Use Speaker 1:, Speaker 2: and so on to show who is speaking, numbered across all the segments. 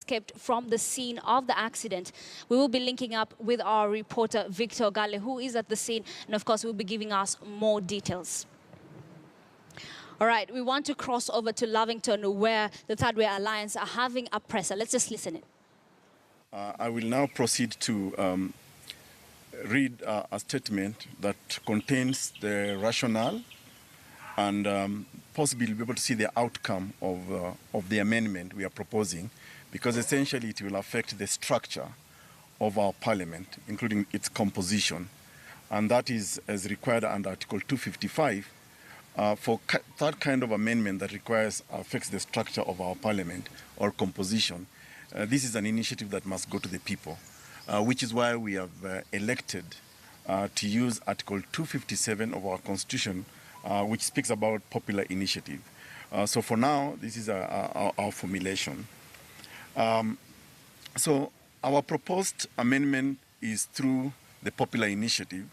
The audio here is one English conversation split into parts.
Speaker 1: escaped from the scene of the accident. We will be linking up with our reporter Victor Gale, who is at the scene, and of course will be giving us more details. All right, we want to cross over to Lavington, where the Thirdway Alliance are having a presser. Let's just listen in.
Speaker 2: I will now proceed to read a statement that contains the rationale and possibly be able to see the outcome of the amendment we are proposing, because essentially it will affect the structure of our parliament, including its composition. And that is as required under Article 255 for that kind of amendment that affects the structure of our parliament or composition. This is an initiative that must go to the people, which is why we have elected to use Article 257 of our Constitution, which speaks about popular initiative. So for now, this is our formulation. So our proposed amendment is through the popular initiative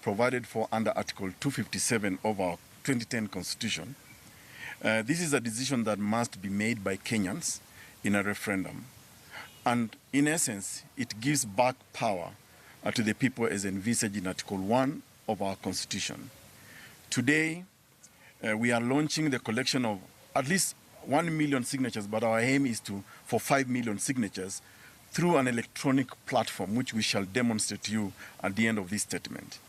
Speaker 2: provided for under Article 257 of our 2010 Constitution. This is a decision that must be made by Kenyans in a referendum. And in essence, it gives back power to the people as envisaged in Article 1 of our Constitution. Today, we are launching the collection of at least 1 million signatures, but our aim is for 5 million signatures through an electronic platform, which we shall demonstrate to you at the end of this statement.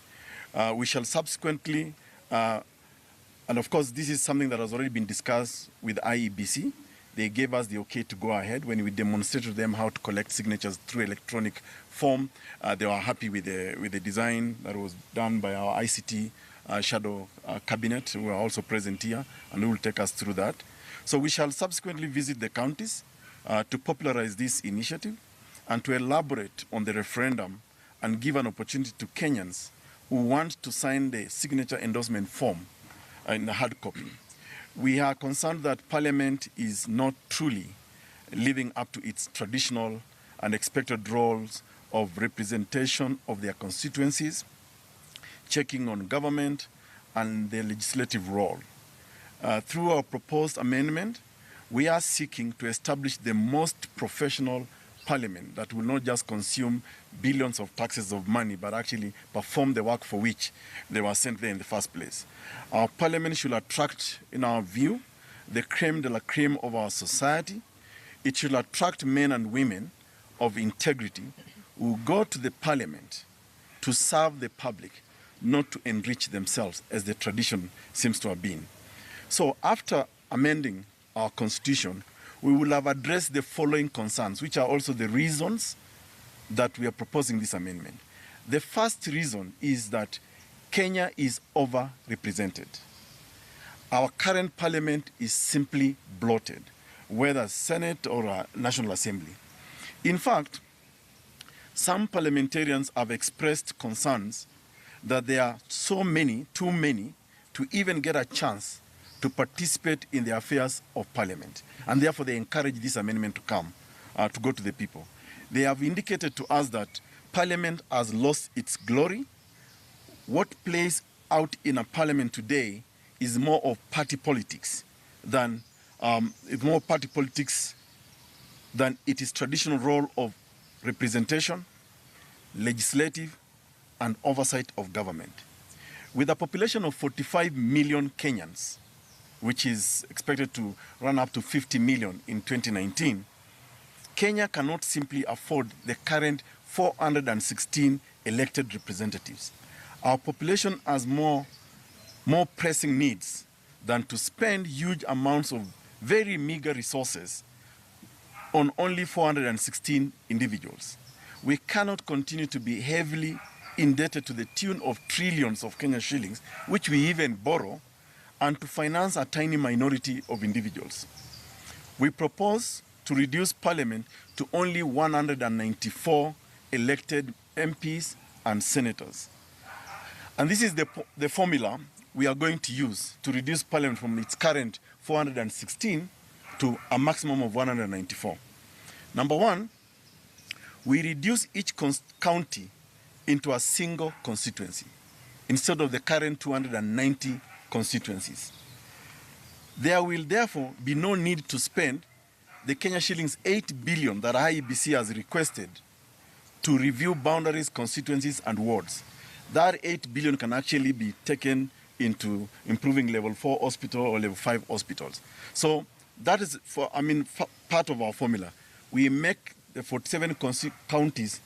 Speaker 2: We shall subsequently, and of course, this is something that has already been discussed with IEBC. They gave us the okay to go ahead when we demonstrated to them how to collect signatures through electronic form. They were happy with the design that was done by our ICT shadow cabinet, who are also present here, and who will take us through that. So we shall subsequently visit the counties to popularize this initiative and to elaborate on the referendum and give an opportunity to Kenyans who want to sign the signature endorsement form in a hard copy. We are concerned that Parliament is not truly living up to its traditional and expected roles of representation of their constituencies, checking on government, and the legislative role. Through our proposed amendment, we are seeking to establish the most professional parliament that will not just consume billions of taxes of money, but actually perform the work for which they were sent there in the first place. Our parliament should attract, in our view, the creme de la creme of our society. It should attract men and women of integrity who go to the parliament to serve the public, not to enrich themselves, as the tradition seems to have been. So after amending our constitution, we will have addressed the following concerns, which are also the reasons that we are proposing this amendment. The first reason is that Kenya is overrepresented. Our current parliament is simply bloated, whether Senate or a National Assembly. In fact, some parliamentarians have expressed concerns that there are so many, too many, to even get a chance to participate in the affairs of Parliament. And therefore, they encourage this amendment to come, to go to the people. They have indicated to us that Parliament has lost its glory. What plays out in a Parliament today is more of party politics than it is traditional role of representation, legislative, and oversight of government. With a population of 45 million Kenyans, which is expected to run up to 50 million in 2019, Kenya cannot simply afford the current 416 elected representatives. Our population has more pressing needs than to spend huge amounts of very meager resources on only 416 individuals. We cannot continue to be heavily indebted to the tune of trillions of Kenyan shillings, which we even borrow, and to finance a tiny minority of individuals. We propose to reduce Parliament to only 194 elected MPs and senators. And this is the formula we are going to use to reduce Parliament from its current 416 to a maximum of 194. Number one, we reduce each county into a single constituency instead of the current 290 constituencies. There will therefore be no need to spend the Kenya shillings 8 billion that IEBC has requested to review boundaries, constituencies, and wards, that 8 billion can actually be taken into improving level 4 hospital or level 5 hospitals. So that is part of our formula. We make the 47 counties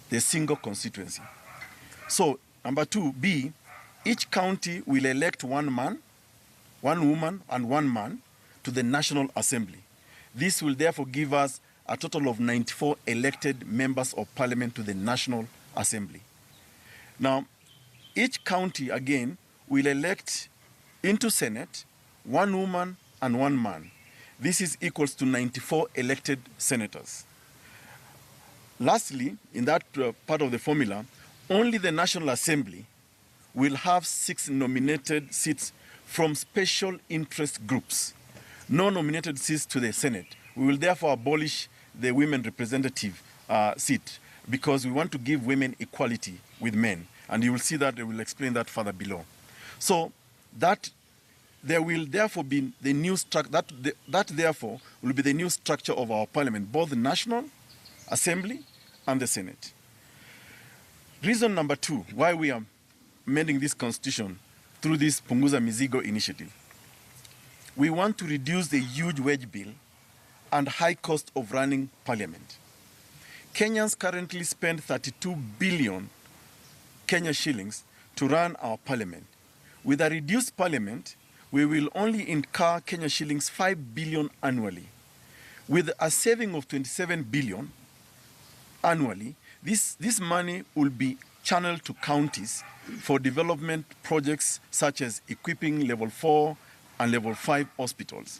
Speaker 2: the single constituency. So number 2B, each county will elect one man, one woman, and one man to the National Assembly. This will therefore give us a total of 94 elected members of parliament to the National Assembly. Now, each county, again, will elect into Senate one woman and one man. This is equals to 94 elected senators. Lastly, in that part of the formula, only the National Assembly will have 6 nominated seats from special interest groups. No nominated seats to the Senate. We will therefore abolish the women representative seat because we want to give women equality with men. And you will see that, they will explain that further below. So that there will therefore be the new structure, that therefore will be the new structure of our parliament, both the National Assembly and the Senate. Reason number 2, why we are amending this constitution through this Punguza Mizigo initiative. We want to reduce the huge wage bill and high cost of running parliament. Kenyans currently spend 32 billion Kenya shillings to run our parliament. With a reduced parliament, we will only incur Kenya shillings 5 billion annually. With a saving of 27 billion annually, this money will be channeled to counties for development projects such as equipping level 4 and level 5 hospitals.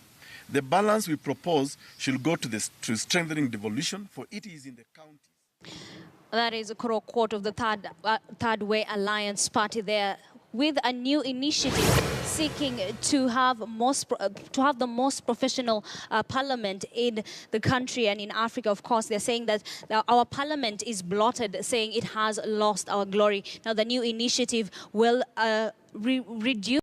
Speaker 2: The balance we propose should go to strengthening devolution, for it is in the counties.
Speaker 1: That is a quote of the Thirdway Alliance party there, with a new initiative seeking to have the most professional parliament in the country and in Africa. Of course, they're saying that our parliament is blotted, saying it has lost our glory. Now, the new initiative will reduce